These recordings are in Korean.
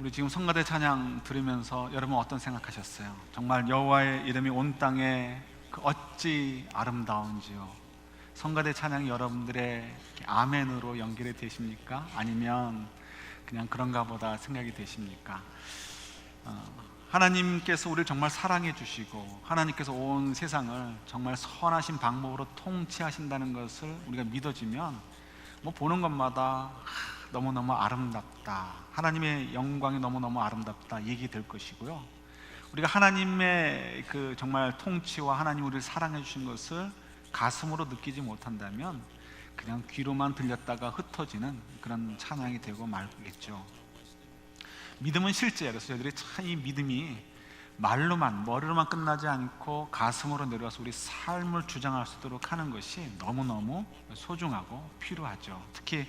우리 지금 성가대 찬양 들으면서 여러분 어떤 생각하셨어요? 정말 여호와의 이름이 온 땅에 어찌 아름다운지요. 성가대 찬양이 여러분들의 아멘으로 연결이 되십니까? 아니면 그냥 그런가 보다 생각이 되십니까? 하나님께서 우리를 정말 사랑해 주시고 하나님께서 온 세상을 정말 선하신 방법으로 통치하신다는 것을 우리가 믿어지면 보는 것마다 너무너무 아름답다, 하나님의 영광이 너무너무 아름답다 얘기 될 것이고요. 우리가 하나님의 그 정말 통치와 하나님 우리를 사랑해 주신 것을 가슴으로 느끼지 못한다면 그냥 귀로만 들렸다가 흩어지는 그런 찬양이 되고 말겠죠. 믿음은 실제예요. 그래서 저희들이 참 이 믿음이 말로만, 머리로만 끝나지 않고 가슴으로 내려와서 우리 삶을 주장할 수 있도록 하는 것이 너무너무 소중하고 필요하죠. 특히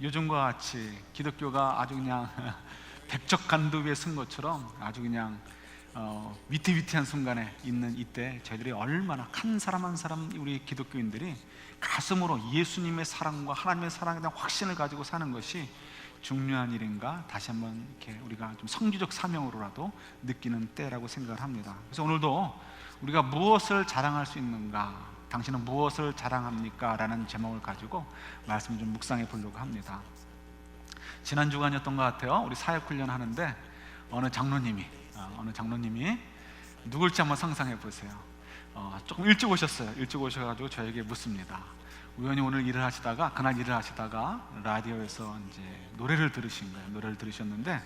요즘과 같이 기독교가 아주 그냥 백척간도 위에 쓴 것처럼 아주 그냥 위태위태한 순간에 있는 이때 저희들이 얼마나 한 사람 한 사람 우리 기독교인들이 가슴으로 예수님의 사랑과 하나님의 사랑에 대한 확신을 가지고 사는 것이 중요한 일인가 다시 한번 이렇게 우리가 좀 성지적 사명으로라도 느끼는 때라고 생각을 합니다. 그래서 오늘도 우리가 무엇을 자랑할 수 있는가, 당신은 무엇을 자랑합니까? 라는 제목을 가지고 말씀을 좀 묵상해 보려고 합니다. 지난 주간이었던 것 같아요. 우리 사역훈련 하는데 어느 장로님이 누굴지 한번 상상해 보세요. 조금 일찍 오셨어요. 일찍 오셔가지고 저에게 묻습니다. 우연히 오늘 그날 일을 하시다가 라디오에서 이제 노래를 들으신 거예요. 노래를 들으셨는데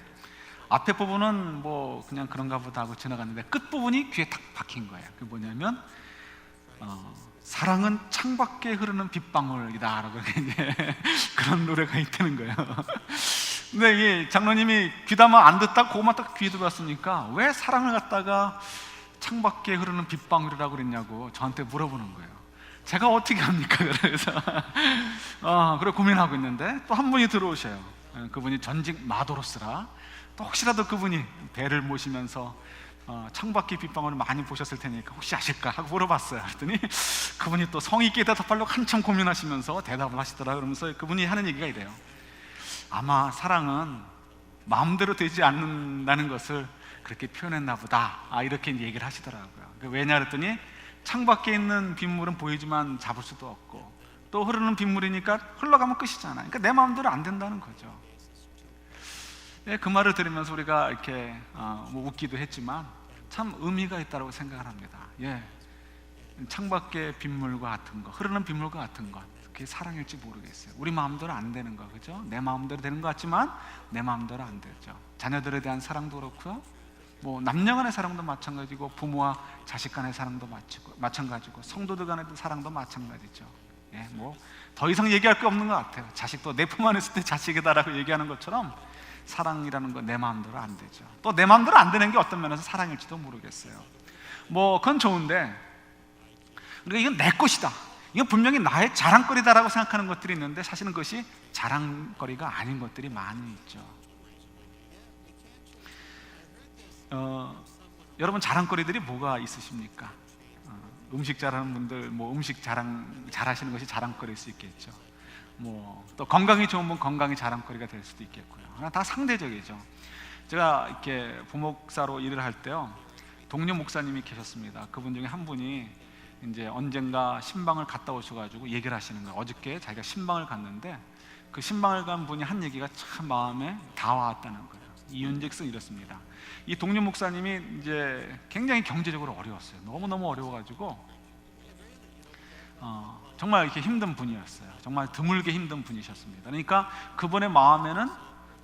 앞에 부분은 뭐 그냥 그런가 보다 하고 지나갔는데 끝 부분이 귀에 탁 박힌 거예요. 그게 뭐냐면 사랑은 창밖에 흐르는 빗방울이다 라고 이제 그런 노래가 있다는 거예요. 근데 이 장로님이 귀담아 안 듣다 그것만 딱 귀에 들어왔으니까 왜 사랑을 갖다가 창밖에 흐르는 빗방울이라고 그랬냐고 저한테 물어보는 거예요. 제가 어떻게 합니까? 그래서 그래 고민하고 있는데 또 한 분이 들어오셔요. 그분이 전직 마도로스라, 또 혹시라도 그분이 배를 모시면서 창밖에 빗방울을 많이 보셨을 테니까 혹시 아실까 하고 물어봤어요. 그랬더니 그분이 또 성의 있게 대답하려고 한참 고민하시면서 대답을 하시더라. 그러면서 그분이 하는 얘기가 이래요. 아마 사랑은 마음대로 되지 않는다는 것을 그렇게 표현했나 보다, 이렇게 얘기를 하시더라고요. 왜냐 그랬더니 창밖에 있는 빗물은 보이지만 잡을 수도 없고 또 흐르는 빗물이니까 흘러가면 끝이잖아요. 그러니까 내 마음대로 안 된다는 거죠. 그 말을 들으면서 우리가 이렇게 웃기도 했지만 참 의미가 있다고 생각을 합니다. 창밖에 빗물과 같은 것, 흐르는 빗물과 같은 것, 그게 사랑일지 모르겠어요. 우리 마음대로 안 되는 거, 그죠? 내 마음대로 되는 것 같지만 내 마음대로 안 되죠. 자녀들에 대한 사랑도 그렇고요, 뭐 남녀 간의 사랑도 마찬가지고 부모와 자식 간의 사랑도 마찬가지고 성도들 간의 사랑도 마찬가지죠. 뭐 더 이상 얘기할 게 없는 것 같아요. 자식도 내 품 안에 있을 때 자식이다라고 얘기하는 것처럼 사랑이라는 건 내 마음대로 안 되죠. 또 내 마음대로 안 되는 게 어떤 면에서 사랑일지도 모르겠어요. 뭐 그건 좋은데 우리가 이건 내 것이다, 이건 분명히 나의 자랑거리다라고 생각하는 것들이 있는데 사실은 그것이 자랑거리가 아닌 것들이 많이 있죠. 여러분 자랑거리들이 뭐가 있으십니까? 음식 잘하는 분들 뭐 음식 잘하시는 것이 자랑거리일 수 있겠죠. 뭐 또 건강이 좋은 분 건강이 자랑거리가 될 수도 있겠고요. 다 상대적이죠. 제가 이렇게 부목사로 일을 할 때요, 동료 목사님이 계셨습니다. 그분 중에 한 분이 이제 언젠가 신방을 갔다 오셔가지고 얘기를 하시는 거예요. 어저께 자기가 신방을 갔는데 그 신방을 간 분이 한 얘기가 참 마음에 닿아왔다는 거예요. 이윤즉슨 이렇습니다. 이 동료 목사님이 이제 굉장히 경제적으로 어려웠어요. 너무너무 어려워가지고 정말 이렇게 힘든 분이었어요. 정말 드물게 힘든 분이셨습니다. 그러니까 그분의 마음에는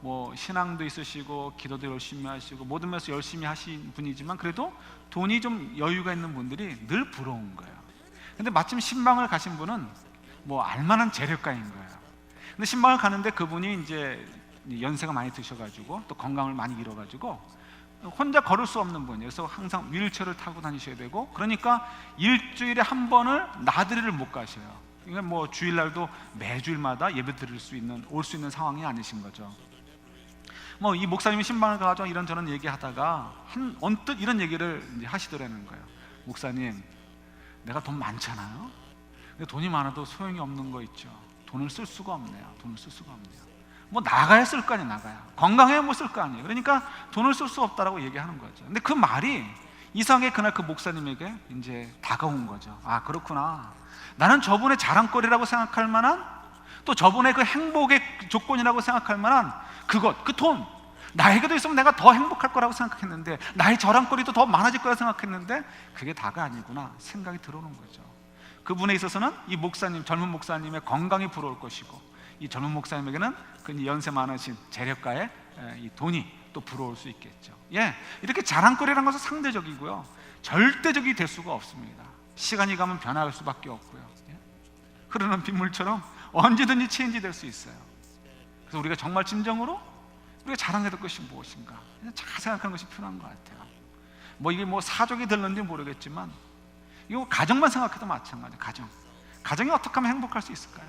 뭐 신앙도 있으시고 기도도 열심히 하시고 모든 면에서 열심히 하신 분이지만 그래도 돈이 좀 여유가 있는 분들이 늘 부러운 거예요. 근데 마침 신방을 가신 분은 뭐 알만한 재력가인 거예요. 근데 신방을 가는데 그분이 이제 연세가 많이 드셔가지고 또 건강을 많이 잃어가지고 혼자 걸을 수 없는 분이에요. 그래서 항상 휠체어를 타고 다니셔야 되고, 그러니까 일주일에 한 번을 나들이를 못 가셔요. 그러니까 뭐 주일날도 매주일마다 예배 드릴 수 있는, 올 수 있는 상황이 아니신 거죠. 뭐 이 목사님이 신방을 가서 이런저런 얘기하다가 언뜻 이런 얘기를 이제 하시더라는 거예요. 목사님, 내가 돈 많잖아요. 근데 돈이 많아도 소용이 없는 거 있죠. 돈을 쓸 수가 없네요. 뭐 나가야 쓸 거 아니에요. 나가야 건강해야 뭐 쓸 거 아니에요. 그러니까 돈을 쓸 수 없다라고 얘기하는 거죠. 근데 그 말이 이상하게 그날 그 목사님에게 이제 다가온 거죠. 아, 그렇구나. 나는 저분의 자랑거리라고 생각할 만한, 또 저분의 그 행복의 조건이라고 생각할 만한 그것, 그 돈, 나에게도 있으면 내가 더 행복할 거라고 생각했는데, 나의 자랑거리도 더 많아질 거라고 생각했는데 그게 다가 아니구나 생각이 들어오는 거죠. 그분에 있어서는 이 목사님, 젊은 목사님의 건강이 부러울 것이고, 이 젊은 목사님에게는 그 연세 많으신 재력가의 이 돈이 또 부러울 수 있겠죠. 예, 이렇게 자랑거리라는 것은 상대적이고요, 절대적이 될 수가 없습니다. 시간이 가면 변할 수밖에 없고요. 예? 흐르는 빗물처럼 언제든지 체인지 될 수 있어요. 그래서 우리가 정말 진정으로 우리가 자랑해야 될 것이 무엇인가 잘 생각하는 것이 필요한 것 같아요. 뭐 이게 뭐 사족이 들는지 모르겠지만, 이거 가정만 생각해도 마찬가지예요. 가정이 어떻게 하면 행복할 수 있을까요?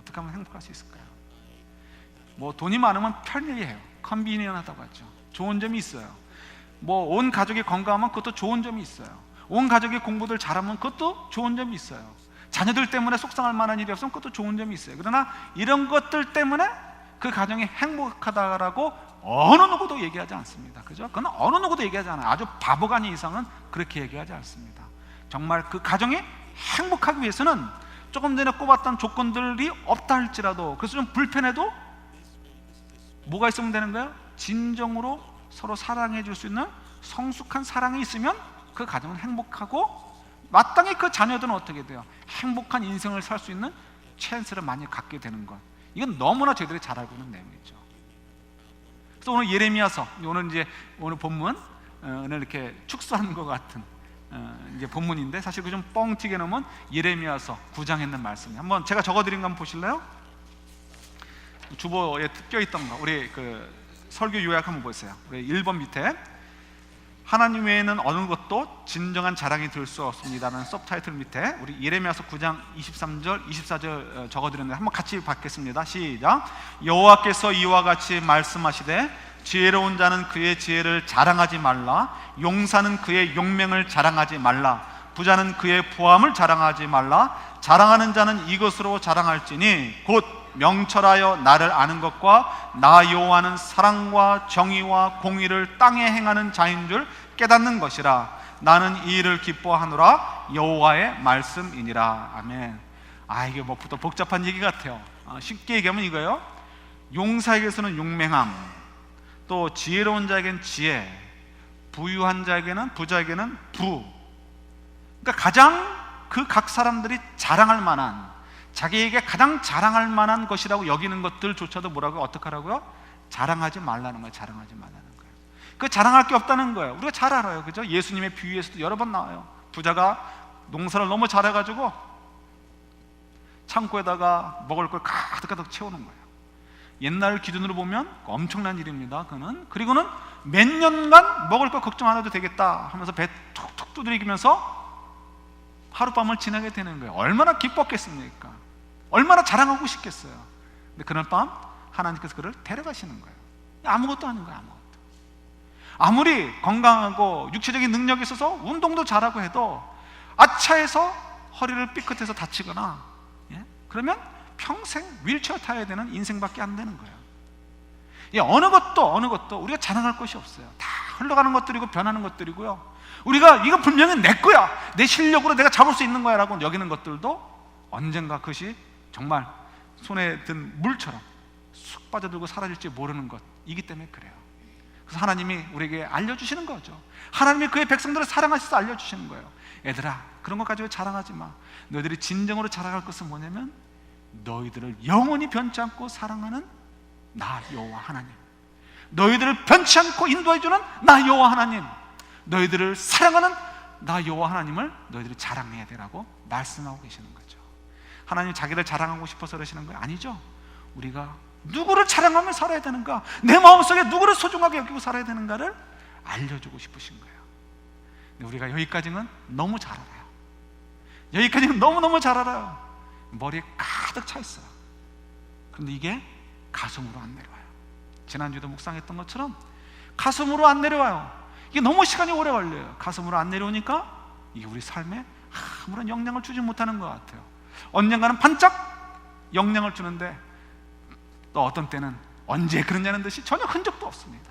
어떻게 하면 행복할 수 있을까요? 뭐 돈이 많으면 편리해요. 컨비니언하다고 하죠. 좋은 점이 있어요. 뭐 온 가족이 건강하면 그것도 좋은 점이 있어요. 온 가족이 공부들 잘하면 그것도 좋은 점이 있어요. 자녀들 때문에 속상할 만한 일이 없으면 그것도 좋은 점이 있어요. 그러나 이런 것들 때문에 그 가정이 행복하다라고 어느 누구도 얘기하지 않습니다. 그죠? 그건 어느 누구도 얘기하지 않아요. 아주 바보가 아닌 이상은 그렇게 얘기하지 않습니다. 정말 그 가정이 행복하기 위해서는 조금 전에 꼽았던 조건들이 없다 할지라도, 그래서 좀 불편해도 뭐가 있으면 되는 거예요? 진정으로 서로 사랑해 줄 수 있는 성숙한 사랑이 있으면 그 가정은 행복하고, 마땅히 그 자녀들은 어떻게 돼요? 행복한 인생을 살 수 있는 찬스를 많이 갖게 되는 것, 이건 너무나 저희들이 잘 알고 있는 내용이죠. 그래서 오늘 예레미야서, 오늘 본문 을 이렇게 축소하는 것 같은 이제 본문인데, 사실 그 좀 뻥튀게 놓으면 예레미야서 9장에 있는 말씀이, 한번 제가 적어드린 거 한번 보실래요? 주보에 껴있던 거, 우리 그 설교 요약 한번 보세요. 우리 1번 밑에 하나님 외에는 어느 것도 진정한 자랑이 될 수 없습니다라는 서브타이틀 밑에 우리 예레미야서 9장 23절 24절 적어드렸는데, 한번 같이 받겠습니다. 시작. 여호와께서 이와 같이 말씀하시되 지혜로운 자는 그의 지혜를 자랑하지 말라, 용사는 그의 용맹을 자랑하지 말라, 부자는 그의 부함을 자랑하지 말라. 자랑하는 자는 이것으로 자랑할지니 곧 명철하여 나를 아는 것과 나 여호와는 사랑과 정의와 공의를 땅에 행하는 자인 줄 깨닫는 것이라. 나는 이 일을 기뻐하노라. 여호와의 말씀이니라. 아멘. 이게 뭐 또 복잡한 얘기 같아요. 쉽게 얘기하면 이거예요. 용사에게서는 용맹함, 또 지혜로운 자에게는 지혜, 부유한 자에게는, 부자에게는 부. 그러니까 가장 그 각 사람들이 자랑할 만한, 자기에게 가장 자랑할 만한 것이라고 여기는 것들조차도 뭐라고, 어떻게 하라고요? 자랑하지 말라는 거예요. 자랑하지 말라는 거예요. 그 자랑할 게 없다는 거예요. 우리가 잘 알아요. 그죠? 예수님의 비유에서도 여러 번 나와요. 부자가 농사를 너무 잘해가지고 창고에다가 먹을 걸 가득가득 채우는 거예요. 옛날 기준으로 보면 엄청난 일입니다. 그리고는 몇 년간 먹을 거 걱정 안 해도 되겠다 하면서 배 툭툭 두드리면서 하룻밤을 지나게 되는 거예요. 얼마나 기뻤겠습니까? 얼마나 자랑하고 싶겠어요. 근데 그날 밤 하나님께서 그를 데려가시는 거예요. 아무것도 아닌 거예요. 아무리 건강하고 육체적인 능력이 있어서 운동도 잘하고 해도 아차해서 허리를 삐끗해서 다치거나, 그러면 평생 휠체어 타야 되는 인생밖에 안 되는 거예요. 어느 것도 우리가 자랑할 것이 없어요. 다 흘러가는 것들이고 변하는 것들이고요. 우리가 이거 분명히 내 거야, 내 실력으로 내가 잡을 수 있는 거야 라고 여기는 것들도 언젠가 그것이 정말 손에 든 물처럼 쑥 빠져들고 사라질지 모르는 것이기 때문에 그래요. 그래서 하나님이 우리에게 알려주시는 거죠. 하나님이 그의 백성들을 사랑하셔서 알려주시는 거예요. 얘들아, 그런 것 가지고 자랑하지 마. 너희들이 진정으로 자랑할 것은 뭐냐면 너희들을 영원히 변치 않고 사랑하는 나 여호와 하나님, 너희들을 변치 않고 인도해주는 나 여호와 하나님, 너희들을 사랑하는 나 여호와 하나님을 너희들이 자랑해야 되라고 말씀하고 계시는 거죠. 하나님 자기를 자랑하고 싶어서 그러시는 거예요? 아니죠. 우리가 누구를 자랑하며 살아야 되는가, 내 마음속에 누구를 소중하게 여기고 살아야 되는가를 알려주고 싶으신 거예요. 근데 우리가 여기까지는 너무 잘 알아요. 여기까지는 너무너무 잘 알아요. 머리에 가득 차 있어요. 그런데 이게 가슴으로 안 내려와요. 지난주에도 묵상했던 것처럼 가슴으로 안 내려와요. 이게 너무 시간이 오래 걸려요. 가슴으로 안 내려오니까 이게 우리 삶에 아무런 영향을 주지 못하는 것 같아요. 언젠가는 반짝 영향을 주는데 또 어떤 때는 언제 그러냐는 듯이 전혀 흔적도 없습니다.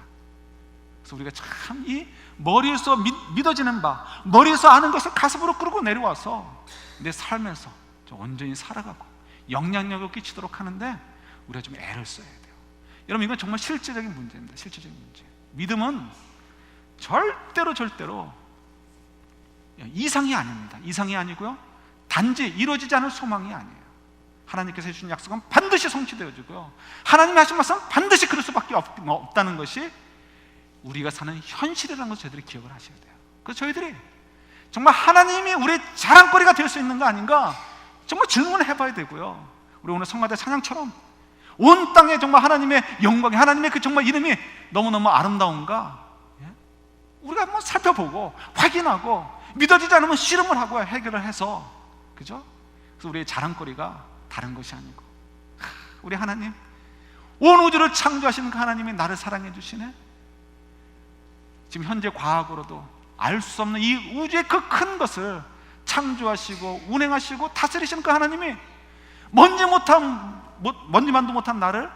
그래서 우리가 참 이 머리에서 믿어지는 바, 머리에서 아는 것을 가슴으로 끌고 내려와서 내 삶에서 좀 온전히 살아가고 영향력을 끼치도록 하는데 우리가 좀 애를 써야 돼요. 여러분, 이건 정말 실제적인 문제입니다. 실제적인 문제. 믿음은 절대로 이상이 아닙니다. 이상이 아니고요, 단지 이루어지지 않을 소망이 아니에요. 하나님께서 해주신 약속은 반드시 성취되어지고요, 하나님이 하신 말씀은 반드시 그럴 수밖에 없다는 것이 우리가 사는 현실이라는 것을 저희들이 기억을 하셔야 돼요. 그래서 저희들이 정말 하나님이 우리의 자랑거리가 될 수 있는 거 아닌가 정말 질문을 해봐야 되고요, 우리 오늘 성가대 찬양처럼 온 땅에 정말 하나님의 영광이, 하나님의 그 정말 이름이 너무너무 아름다운가 우리가 한번 살펴보고 확인하고, 믿어지지 않으면 씨름을 하고 해결을 해서, 그죠? 그래서 우리의 자랑거리가 다른 것이 아니고, 우리 하나님, 온 우주를 창조하신 그 하나님이 나를 사랑해 주시네. 지금 현재 과학으로도 알 수 없는 이 우주의 그 큰 것을 창조하시고 운행하시고 다스리시는 그 하나님이 먼지만도 못한 나를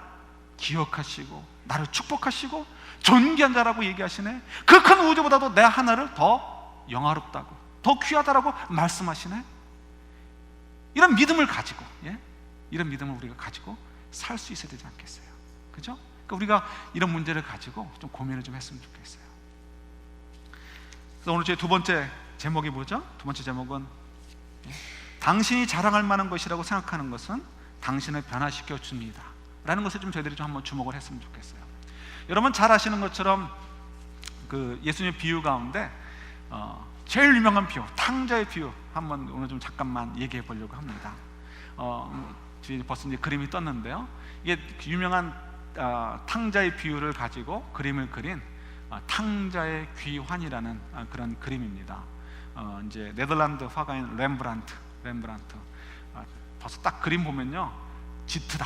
기억하시고 나를 축복하시고 존귀한 자라고 얘기하시네. 그 큰 우주보다도 내 하나를 더 영화롭다고, 더 귀하다라고 말씀하시네. 이런 믿음을 가지고, 이런 믿음을 우리가 가지고 살 수 있어야 되지 않겠어요? 그죠? 그러니까 우리가 이런 문제를 가지고 좀 고민을 좀 했으면 좋겠어요. 그래서 오늘 제 두 번째 제목이 뭐죠? 두 번째 제목은 당신이 자랑할 만한 것이라고 생각하는 것은 당신을 변화시켜 줍니다 라는 것을 좀 저희들이 좀 한번 주목을 했으면 좋겠어요. 여러분 잘 아시는 것처럼 그 예수님의 비유 가운데 제일 유명한 비유, 탕자의 비유 한번 오늘 좀 잠깐만 얘기해 보려고 합니다. 뒤에 벌써 이제 그림이 떴는데요, 이게 유명한 탕자의 비유를 가지고 그림을 그린 탕자의 귀환이라는 그런 그림입니다. 이제 네덜란드 화가인 렘브란트 벌써 딱 그림 보면요, 짙다,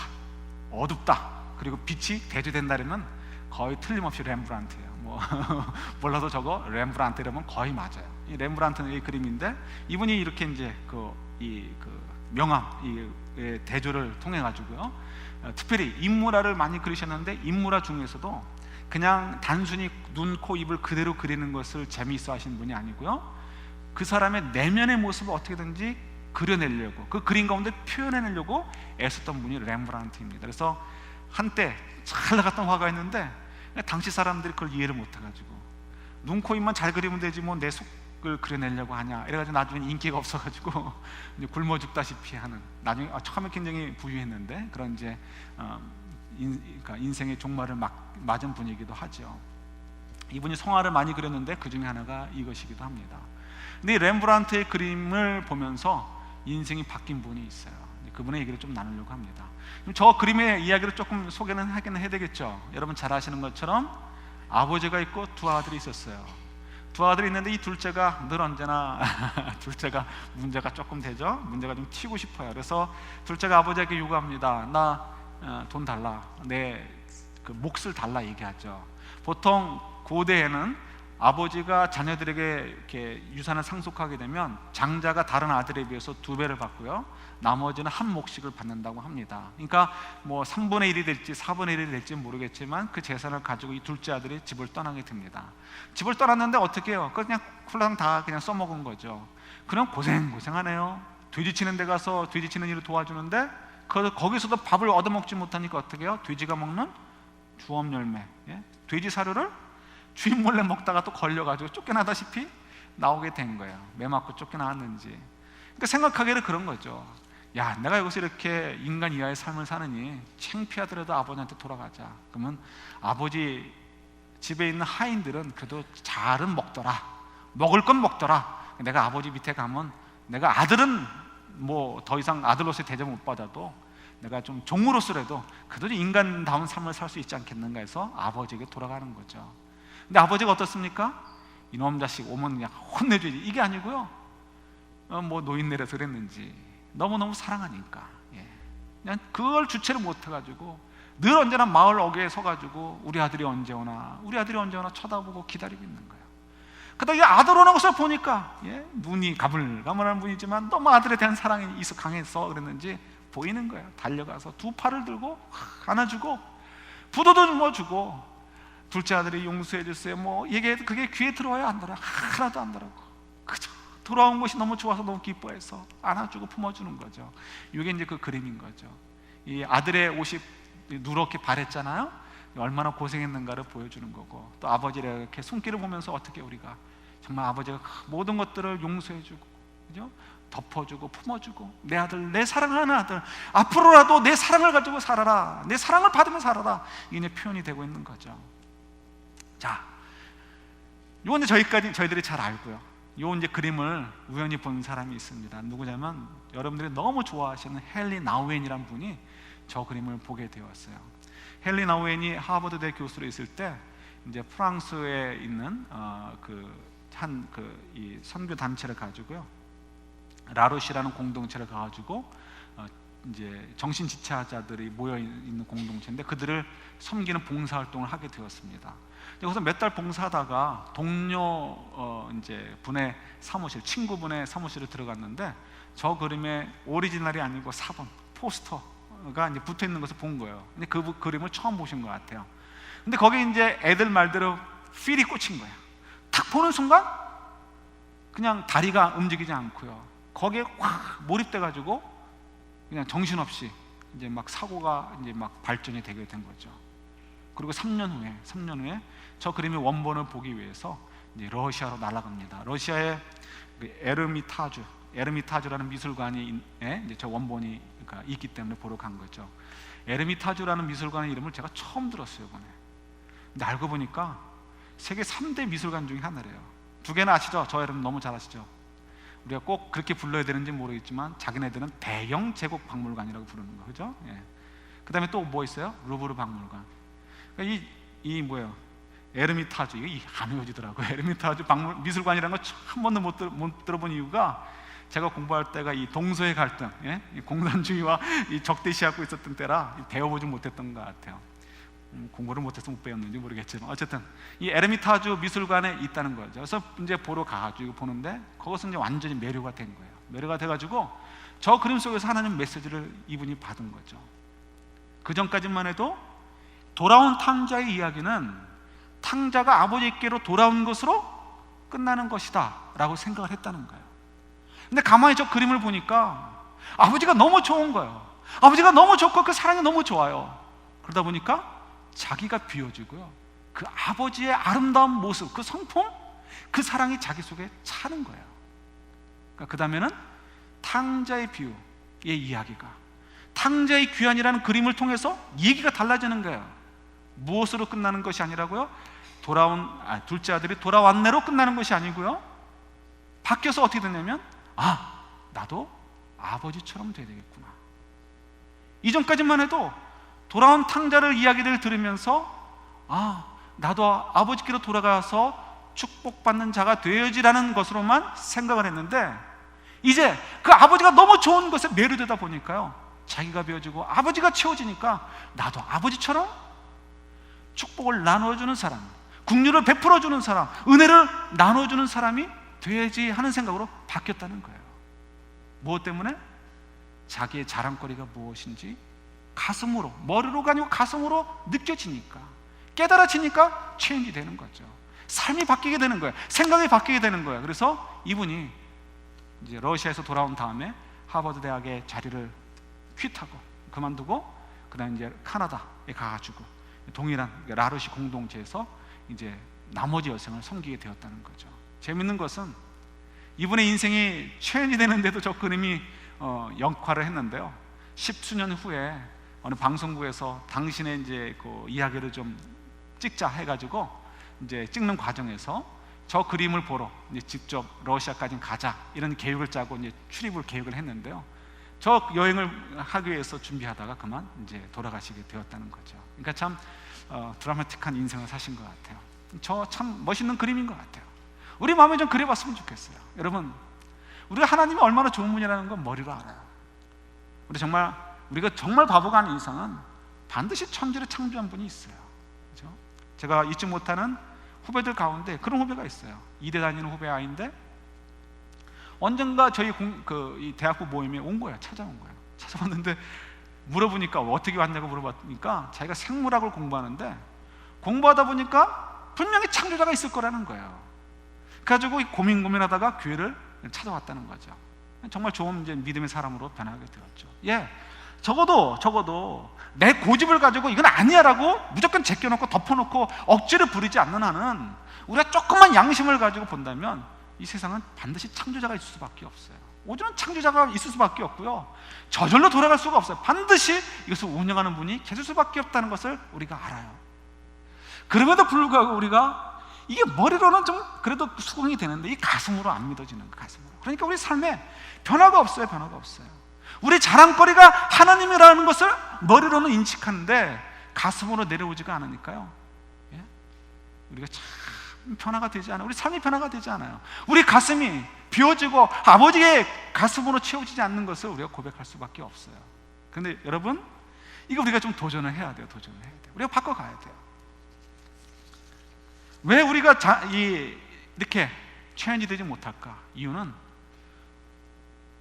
어둡다, 그리고 빛이 대조된다면 거의 틀림없이 렘브란트예요. 뭐 몰라도 저거 렘브란트 이러면 거의 맞아요. 이 렘브란트는 이 그림인데, 이분이 이렇게 이제 그 명암 대조를 통해 가지고요, 특별히 인물화를 많이 그리셨는데, 인물화 중에서도 그냥 단순히 눈, 코, 입을 그대로 그리는 것을 재미있어 하신 분이 아니고요, 그 사람의 내면의 모습을 어떻게든지 그려내려고, 그 그림 가운데 표현해내려고 애썼던 분이 렘브란트입니다. 그래서 한때 잘 나갔던 화가였는데 당시 사람들이 그걸 이해를 못해가지고, 눈, 코, 입만 잘 그리면 되지 뭐 내 속을 그려내려고 하냐 이래가지고 나중에 인기가 없어가지고 이제 굶어 죽다시피 하는, 나중에 처음에 굉장히 부유했는데 그런 이제 그러니까 인생의 종말을 맞은 분이기도 하죠. 이분이 성화를 많이 그렸는데 그 중에 하나가 이것이기도 합니다. 근데 이 렘브란트의 그림을 보면서 인생이 바뀐 분이 있어요. 그분의 얘기를 좀 나누려고 합니다. 저 그림의 이야기를 조금 소개는 하긴 해야 되겠죠. 여러분 잘 아시는 것처럼 아버지가 있고 두 아들이 있었어요. 두 아들이 있는데 이 둘째가 늘 언제나 둘째가 문제가 조금 되죠. 문제가 좀 튀고 싶어요. 그래서 둘째가 아버지에게 요구합니다. 나 돈 달라, 내 그 몫을 달라 얘기하죠. 보통 고대에는 아버지가 자녀들에게 이렇게 유산을 상속하게 되면 장자가 다른 아들에 비해서 2배를 받고요, 나머지는 한 몫씩을 받는다고 합니다. 그러니까 뭐 3분의 1이 될지 4분의 1이 될지 모르겠지만 그 재산을 가지고 이 둘째 아들이 집을 떠나게 됩니다. 집을 떠났는데 어떻게 해요? 그냥 쿨랑 다 그냥 써먹은 거죠. 그럼 고생하네요. 돼지 치는 데 가서 돼지 치는 일을 도와주는데 거기서도 밥을 얻어먹지 못하니까 어떻게 해요? 돼지가 먹는 주업 열매, 돼지 사료를 주인 몰래 먹다가 또 걸려가지고 쫓겨나다시피 나오게 된 거예요. 매 맞고 쫓겨나왔는지. 그러니까 생각하기를 그런 거죠. 야, 내가 여기서 이렇게 인간 이하의 삶을 사느니 창피하더라도 아버지한테 돌아가자. 그러면 아버지 집에 있는 하인들은 그래도 잘은 먹더라, 먹을 건 먹더라. 내가 아버지 밑에 가면 내가 아들은 뭐 더 이상 아들로서의 대접 못 받아도 내가 좀 종으로서라도 그래도 인간다운 삶을 살 수 있지 않겠는가 해서 아버지에게 돌아가는 거죠. 근데 아버지가 어떻습니까? 이놈 자식 오면 그냥 혼내주지, 이게 아니고요, 뭐 노인네라서 그랬는지 너무너무 사랑하니까 그냥 그걸 주체를 못해가지고 늘 언제나 마을 어귀에 서가지고 우리 아들이 언제 오나 쳐다보고 기다리고 있는 거예요. 그러다 이 아들 오는 것을 보니까 눈이 가물가물한 분이지만 너무 아들에 대한 사랑이 강해서 그랬는지 보이는 거예요. 달려가서 두 팔을 들고 안아주고 부도도 넣어주고, 둘째 아들이 용서해 주세요 뭐 이게 그게 귀에 들어와요? 안 들어요? 하나도 안 들어고 그저 돌아온 것이 너무 좋아서 너무 기뻐해서 안아주고 품어주는 거죠. 이게 이제 그 그림인 거죠. 이 아들의 옷이 누렇게 바랬잖아요. 얼마나 고생했는가를 보여주는 거고, 또 아버지를 이렇게 손길을 보면서 어떻게 우리가 정말 아버지가 모든 것들을 용서해주고, 그죠? 덮어주고 품어주고, 내 아들, 내 사랑하는 아들, 앞으로라도 내 사랑을 가지고 살아라, 내 사랑을 받으며 살아라, 이게 표현이 되고 있는 거죠. 자, 이건 저희들이 잘 알고요. 요 이제 그림을 우연히 본 사람이 있습니다. 누구냐면 여러분들이 너무 좋아하시는 헨리 나우엔이라는 분이 저 그림을 보게 되었어요. 헨리 나우엔이 하버드대 교수로 있을 때 이제 프랑스에 있는 이 선교 단체를 가지고요, 라루시라는 공동체를 가지고 이제 정신 지체자들이 모여 있는 공동체인데 그들을 섬기는 봉사 활동을 하게 되었습니다. 여기서 몇 달 봉사하다가 동료 이제 분의 사무실, 친구분의 사무실에 들어갔는데 저 그림에 오리지널이 아니고 4번 포스터가 이제 붙어 있는 것을 본 거예요. 근데 그 그림을 처음 보신 것 같아요. 근데 거기 이제 애들 말대로 필이 꽂힌 거예요. 딱 보는 순간 그냥 다리가 움직이지 않고요, 거기에 확 몰입돼 가지고 그냥 정신없이 이제 막 사고가 이제 막 발전이 되게 된 거죠. 그리고 3년 후에 저 그림의 원본을 보기 위해서 이제 러시아로 날아갑니다. 러시아의 에르미타주라는 미술관이 이제 저 원본이 있기 때문에 보러 간 거죠. 에르미타주라는 미술관의 이름을 제가 처음 들었어요, 이번에. 근데 알고 보니까 세계 3대 미술관 중에 하나래요. 두 개는 아시죠? 저 여러분 너무 잘 아시죠? 우리가 꼭 그렇게 불러야 되는지 모르겠지만 자기네들은 대형 제국 박물관이라고 부르는 거, 그죠? 예. 그 다음에 또 뭐 있어요? 루브르 박물관. 그러니까 이 뭐예요? 에르미타주, 이게 안 외워지더라고요. 에르미타주 미술관이라는 거 한 번도 못 들어본 이유가, 제가 공부할 때가 이 동서의 갈등, 이 공산주의와 이 적대시하고 있었던 때라 배워보지 못했던 것 같아요. 공부를 못해서 못 배웠는지 모르겠지만 어쨌든 이 에르미타주 미술관에 있다는 거죠. 그래서 이제 보러 가가지고 보는데 거기서 이제 완전히 매료가 된 거예요. 매료가 돼가지고 저 그림 속에서 하나님 메시지를 이분이 받은 거죠. 그 전까지만 해도 돌아온 탕자의 이야기는 탕자가 아버지께로 돌아온 것으로 끝나는 것이다 라고 생각을 했다는 거예요. 근데 가만히 저 그림을 보니까 아버지가 너무 좋은 거예요. 아버지가 너무 좋고 그 사랑이 너무 좋아요. 그러다 보니까 자기가 비워지고요, 그 아버지의 아름다운 모습, 그 성품, 그 사랑이 자기 속에 차는 거예요. 그러니까 그 다음에는 탕자의 비유의 이야기가, 탕자의 귀환이라는 그림을 통해서 얘기가 달라지는 거예요. 무엇으로 끝나는 것이 아니라고요? 둘째 아들이 돌아왔네로 끝나는 것이 아니고요, 바뀌어서 어떻게 됐냐면, 나도 아버지처럼 돼야 되겠구나. 이전까지만 해도 돌아온 탕자를 이야기를 들으면서 나도 아버지께로 돌아가서 축복받는 자가 되어야지라는 것으로만 생각을 했는데, 이제 그 아버지가 너무 좋은 것에 매료되다 보니까요, 자기가 비워지고 아버지가 채워지니까 나도 아버지처럼 축복을 나눠주는 사람, 긍휼을 베풀어주는 사람, 은혜를 나눠주는 사람이 돼야지 하는 생각으로 바뀌었다는 거예요. 무엇 때문에? 자기의 자랑거리가 무엇인지 가슴으로, 머리로가 아니고 가슴으로 느껴지니까, 깨달아지니까 체인지 되는 거죠. 삶이 바뀌게 되는 거예요. 생각이 바뀌게 되는 거예요. 그래서 이분이 이제 러시아에서 돌아온 다음에 하버드 대학의 자리를 퀴트하고 그만두고 그다음 이제 카나다에 가가지고 동일한 라루시 공동체에서 이제 나머지 여성을 섬기게 되었다는 거죠. 재밌는 것은 이분의 인생이 체인지 되는데도 저 그림이 역할을 했는데요, 10수년 후에 어느 방송국에서 당신의 이제 그 이야기를 좀 찍자 해가지고 이제 찍는 과정에서 저 그림을 보러 이제 직접 러시아까지 가자 이런 계획을 짜고 이제 출입을 계획을 했는데요, 저 여행을 하기 위해서 준비하다가 그만 이제 돌아가시게 되었다는 거죠. 그러니까 참 드라마틱한 인생을 사신 것 같아요. 저 참 멋있는 그림인 것 같아요. 우리 마음에 좀 그려봤으면 좋겠어요. 여러분, 우리가 하나님이 얼마나 좋은 분이라는 건 머리로 알아요. 우리가 정말 바보가 아닌 이상은 반드시 천지를 창조한 분이 있어요. 그렇죠? 제가 잊지 못하는 후배들 가운데 그런 후배가 있어요. 이대 다니는 후배 아이인데 언젠가 저희 이 대학부 모임에 온 거예요. 찾아온 거예요. 찾아왔는데 물어보니까 어떻게 왔냐고 물어봤으니까 자기가 생물학을 공부하는데 공부하다 보니까 분명히 창조자가 있을 거라는 거예요. 그래가지고 고민하다가 교회를 찾아왔다는 거죠. 정말 좋은 이제 믿음의 사람으로 변하게 되었죠. 예, 적어도 내 고집을 가지고 이건 아니야라고 무조건 제껴놓고 덮어놓고 억지를 부리지 않는 한은 우리가 조금만 양심을 가지고 본다면 이 세상은 반드시 창조자가 있을 수밖에 없어요. 오죽은 창조자가 있을 수밖에 없고요, 저절로 돌아갈 수가 없어요. 반드시 이것을 운영하는 분이 계실 수밖에 없다는 것을 우리가 알아요. 그럼에도 불구하고 우리가 이게 머리로는 좀 그래도 수긍이 되는데 이 가슴으로 안 믿어지는 거예요. 가슴으로. 그러니까 우리 삶에 변화가 없어요. 변화가 없어요. 우리 자랑거리가 하나님이라는 것을 머리로는 인식하는데 가슴으로 내려오지가 않으니까요, 예? 우리가 참 변화가 되지 않아요. 우리 삶이 변화가 되지 않아요. 우리 가슴이 비워지고 아버지의 가슴으로 채워지지 않는 것을 우리가 고백할 수밖에 없어요. 그런데 여러분, 이거 우리가 좀 도전을 해야 돼요. 도전을 해야 돼요. 우리가 바꿔가야 돼요. 왜 우리가 이렇게 체인지 되지 못할까? 이유는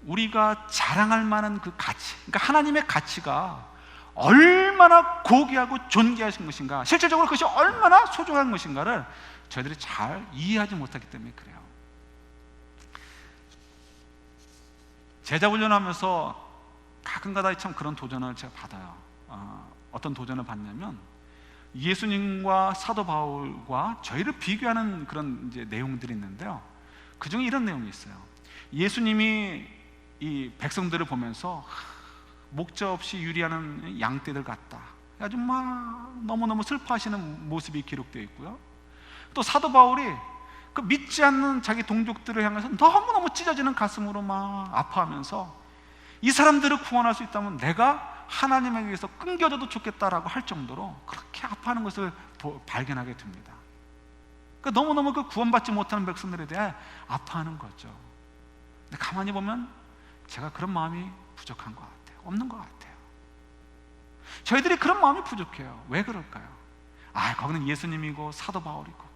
우리가 자랑할 만한 그 가치, 그러니까 하나님의 가치가 얼마나 고귀하고 존귀하신 것인가, 실질적으로 그것이 얼마나 소중한 것인가를 저희들이 잘 이해하지 못하기 때문에 그래요. 제자 훈련하면서 가끔가다 참 그런 도전을 제가 받아요. 어떤 도전을 받냐면 예수님과 사도 바울과 저희를 비교하는 그런 이제 내용들이 있는데요, 그 중에 이런 내용이 있어요. 예수님이 이 백성들을 보면서 목자 없이 유리하는 양떼들 같다, 아주 막 너무너무 슬퍼하시는 모습이 기록되어 있고요, 또 사도 바울이 그 믿지 않는 자기 동족들을 향해서 너무너무 찢어지는 가슴으로 막 아파하면서 이 사람들을 구원할 수 있다면 내가 하나님에게 의해서 끊겨져도 좋겠다라고 할 정도로 그렇게 아파하는 것을 발견하게 됩니다. 그러니까 너무너무 그 구원받지 못하는 백성들에 대해 아파하는 거죠. 근데 가만히 보면 제가 그런 마음이 부족한 것 같아요. 없는 것 같아요. 저희들이 그런 마음이 부족해요. 왜 그럴까요? 거기는 예수님이고 사도 바울이고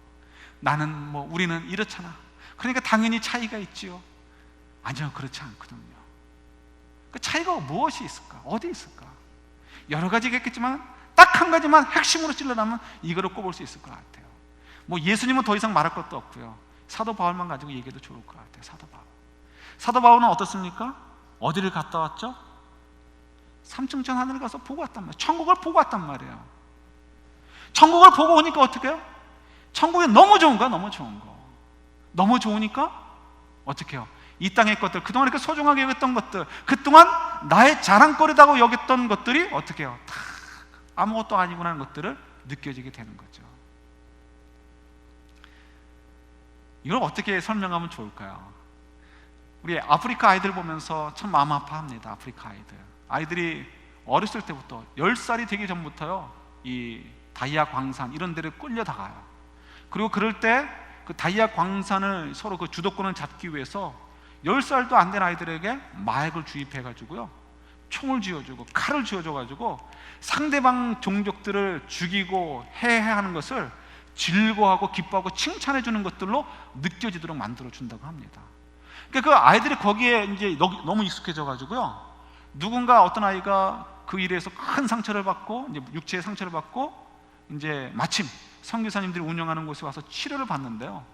나는 우리는 이렇잖아, 그러니까 당연히 차이가 있지요. 아니요, 그렇지 않거든요. 그 차이가 무엇이 있을까? 어디 있을까? 여러 가지가 있겠지만 딱 한 가지만 핵심으로 찔러나면 이거를 꼽을 수 있을 것 같아요. 예수님은 더 이상 말할 것도 없고요, 사도 바울만 가지고 얘기해도 좋을 것 같아요. 사도 바울은 어떻습니까? 어디를 갔다 왔죠? 삼층천 하늘을 가서 보고 왔단 말이에요. 천국을 보고 왔단 말이에요. 천국을 보고 오니까 어떻게 해요? 천국이 너무 좋은 거야. 너무 좋은 거. 너무 좋으니까 어떻게 해요? 이 땅의 것들, 그동안 이렇게 소중하게 여겼던 것들, 그동안 나의 자랑거리다고 여겼던 것들이 어떻게 해요? 다 아무것도 아니구나 하는 것들을 느껴지게 되는 거죠. 이걸 어떻게 설명하면 좋을까요? 우리 아프리카 아이들 보면서 참 마음 아파합니다. 아프리카 아이들이 어렸을 때부터 10살이 되기 전부터요, 이 다이아 광산 이런 데를 끌려다가요. 그리고 그럴 때 그 다이아 광산을 서로 그 주도권을 잡기 위해서 10살도 안 된 아이들에게 마약을 주입해가지고요, 총을 쥐어주고 칼을 쥐어줘가지고 상대방 종족들을 죽이고 해하는 것을 즐거워하고 기뻐하고 칭찬해주는 것들로 느껴지도록 만들어준다고 합니다. 그러니까 그 아이들이 거기에 이제 너무 익숙해져가지고요, 누군가 어떤 아이가 그 일에서 큰 상처를 받고 이제 육체의 상처를 받고 이제 마침 선교사님들이 운영하는 곳에 와서 치료를 받는데요,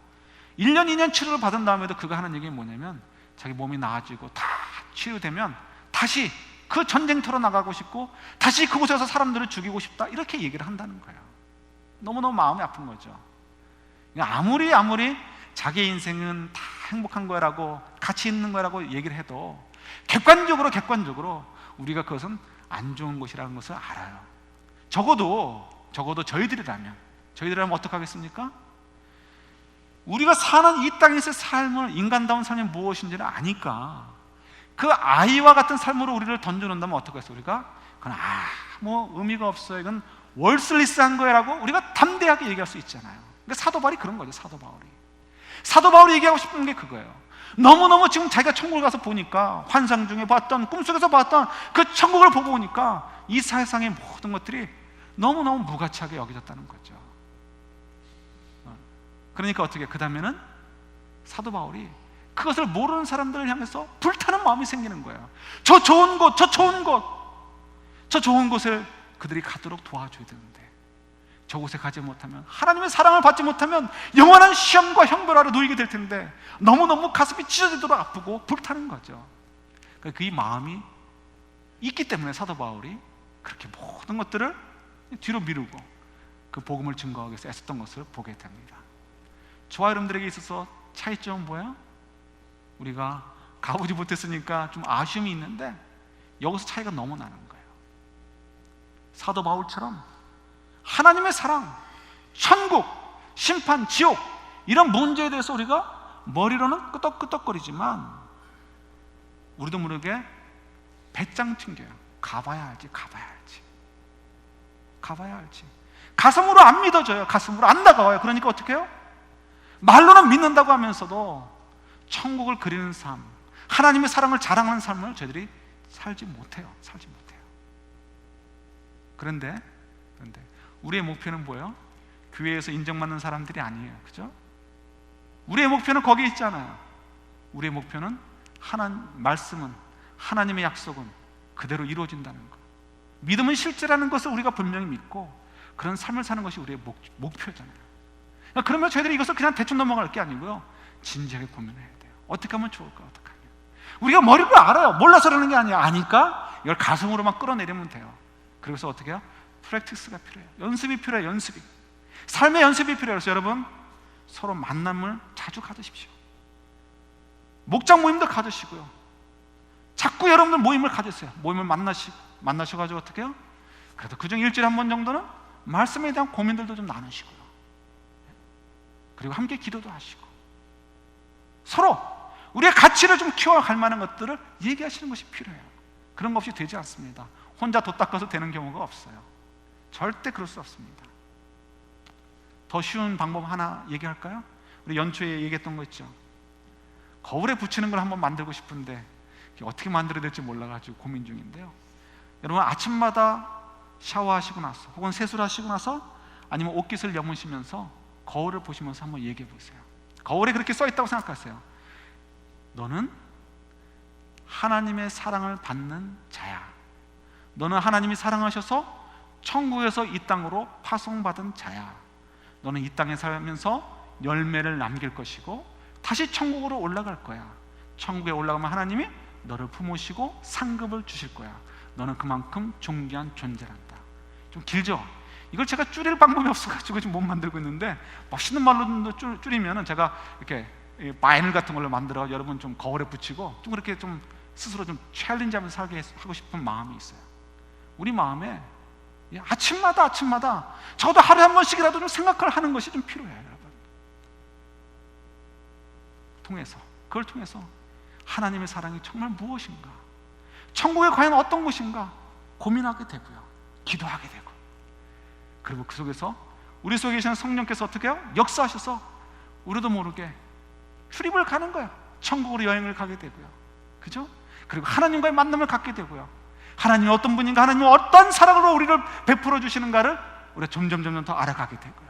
1년 2년 치료를 받은 다음에도 그가 하는 얘기가 뭐냐면 자기 몸이 나아지고 다 치유되면 다시 그 전쟁터로 나가고 싶고 다시 그곳에서 사람들을 죽이고 싶다, 이렇게 얘기를 한다는 거예요. 너무너무 마음이 아픈 거죠. 아무리 자기 인생은 다 행복한 거라고 가치 있는 거라고 얘기를 해도 객관적으로 우리가 그것은 안 좋은 것이라는 것을 알아요. 적어도 저희들이라면 어떻게 하겠습니까? 우리가 사는 이 땅에서의 삶을, 인간다운 삶이 무엇인지를 아니까 그 아이와 같은 삶으로 우리를 던져놓는다면 어떻게 해서 우리가 그건 의미가 없어요, 이건 월슬리스한 거야라고 우리가 담대하게 얘기할 수 있잖아요. 그러니까 사도 바울이 그런 거죠. 사도 바울이 얘기하고 싶은 게 그거예요. 너무너무 지금 자기가 천국을 가서 보니까 환상 중에 봤던, 꿈속에서 봤던 그 천국을 보고 오니까 이 세상의 모든 것들이 너무너무 무가치하게 여겨졌다는 거죠. 그러니까 어떻게, 그 다음에는 사도 바울이 그것을 모르는 사람들을 향해서 불타는 마음이 생기는 거예요. 저 좋은 곳, 저 좋은 곳을 그들이 가도록 도와줘야 되는데, 저곳에 가지 못하면, 하나님의 사랑을 받지 못하면 영원한 시험과 형벌 아래 놓이게 될 텐데 너무너무 가슴이 찢어지도록 아프고 불타는 거죠. 그 이 마음이 있기 때문에 사도 바울이 그렇게 모든 것들을 뒤로 미루고 그 복음을 증거하기 위해서 애썼던 것을 보게 됩니다. 저와 여러분들에게 있어서 차이점은 뭐예요? 우리가 가보지 못했으니까 좀 아쉬움이 있는데 여기서 차이가 너무 나는 거예요. 사도 바울처럼 하나님의 사랑, 천국, 심판, 지옥, 이런 문제에 대해서 우리가 머리로는 끄덕끄덕거리지만 우리도 모르게 배짱 튕겨요. 가봐야 알지. 가슴으로 안 믿어져요. 가슴으로 안 다가와요. 그러니까 어떻게 해요? 말로는 믿는다고 하면서도 천국을 그리는 삶, 하나님의 사랑을 자랑하는 삶을 저희들이 살지 못해요. 그런데 우리의 목표는 뭐예요? 교회에서 인정받는 사람들이 아니에요. 그죠? 우리의 목표는 거기에 있잖아요. 우리의 목표는 말씀은, 하나님의 약속은 그대로 이루어진다는 것, 믿음은 실제라는 것을 우리가 분명히 믿고 그런 삶을 사는 것이 우리의 목표잖아요. 그러면 저희들이 이것을 그냥 대충 넘어갈 게 아니고요, 진지하게 고민해야 돼요. 어떻게 하면 좋을까? 어떻게 하면. 우리가 머리로 알아요. 몰라서 그러는 게 아니야. 아니까 이걸 가슴으로만 끌어내리면 돼요. 그래서 어떻게 해요? 프랙티스가 필요해요. 연습이 필요해요. 삶의 연습이 필요해요. 그래서 여러분, 서로 만남을 자주 가지십시오. 목장 모임도 가지시고요, 자꾸 여러분들 모임을 가지세요. 모임을 만나셔가지고 어떻게 해요? 그래도 그중 일주일에 한 번 정도는 말씀에 대한 고민들도 좀 나누시고요, 그리고 함께 기도도 하시고, 서로 우리의 가치를 좀 키워갈 만한 것들을 얘기하시는 것이 필요해요. 그런 것 없이 되지 않습니다. 혼자 돛 닦아서 되는 경우가 없어요. 절대 그럴 수 없습니다. 더 쉬운 방법 하나 얘기할까요? 우리 연초에 얘기했던 거 있죠. 거울에 붙이는 걸 한번 만들고 싶은데 어떻게 만들어야 될지 몰라가지고 고민 중인데요, 여러분 아침마다 샤워하시고 나서 혹은 세수를 하시고 나서 아니면 옷깃을 여무시면서 거울을 보시면서 한번 얘기해 보세요. 거울에 그렇게 써 있다고 생각하세요. 너는 하나님의 사랑을 받는 자야. 너는 하나님이 사랑하셔서 천국에서 이 땅으로 파송받은 자야. 너는 이 땅에 살면서 열매를 남길 것이고 다시 천국으로 올라갈 거야. 천국에 올라가면 하나님이 너를 품으시고 상급을 주실 거야. 너는 그만큼 존귀한 존재란다. 좀 길죠? 이걸 제가 줄일 방법이 없어가지고 지금 못 만들고 있는데, 멋있는 말로 줄이면 제가 이렇게 바이널 같은 걸로 만들어 여러분 좀 거울에 붙이고 좀 그렇게 좀 스스로 좀 챌린지하면서 살게 하고 싶은 마음이 있어요. 우리 마음에 아침마다 적어도 하루에 한 번씩이라도 좀 생각을 하는 것이 좀 필요해요. 여러분, 그걸 통해서 하나님의 사랑이 정말 무엇인가, 천국에 과연 어떤 곳인가 고민하게 되고요, 기도하게 되고, 그리고 그 속에서 우리 속에 계시는 성령께서 어떻게 해요? 역사하셔서 우리도 모르게 출입을 가는 거예요. 천국으로 여행을 가게 되고요, 그죠? 그리고 하나님과의 만남을 갖게 되고요, 하나님이 어떤 분인가, 하나님이 어떤 사랑으로 우리를 베풀어 주시는가를 우리가 점점 더 알아가게 되고요,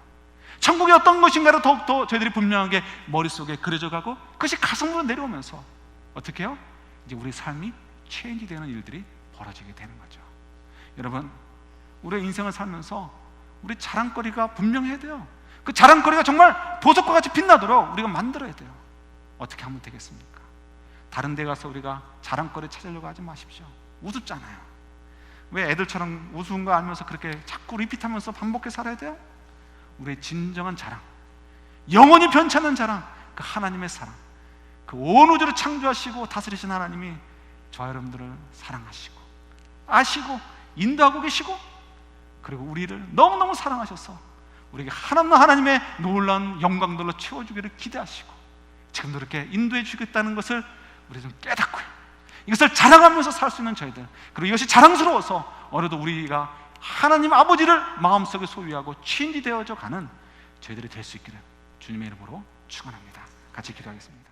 천국이 어떤 것인가를 더욱더 저희들이 분명하게 머릿속에 그려져 가고, 그것이 가슴으로 내려오면서 어떻게 해요? 이제 우리 삶이 체인지 되는 일들이 벌어지게 되는 거죠. 여러분, 우리의 인생을 살면서 우리 자랑거리가 분명해야 돼요. 그 자랑거리가 정말 보석과 같이 빛나도록 우리가 만들어야 돼요. 어떻게 하면 되겠습니까? 다른 데 가서 우리가 자랑거리 찾으려고 하지 마십시오. 우습잖아요. 왜 애들처럼 우스운 거 알면서 그렇게 자꾸 리핏하면서 반복해 살아야 돼요? 우리의 진정한 자랑, 영원히 변치 않는 자랑, 그 하나님의 사랑, 그 온 우주를 창조하시고 다스리신 하나님이 저와 여러분들을 사랑하시고 아시고 인도하고 계시고, 그리고 우리를 너무너무 사랑하셔서 우리에게 하나님 하나님의 놀라운 영광들로 채워주기를 기대하시고 지금도 이렇게 인도해 주겠다는 것을 우리 좀 깨닫고요, 이것을 자랑하면서 살 수 있는 저희들, 그리고 이것이 자랑스러워서 어느덧 우리가 하나님 아버지를 마음속에 소유하고 체인지 되어져 가는 저희들이 될 수 있기를 주님의 이름으로 축원합니다. 같이 기도하겠습니다.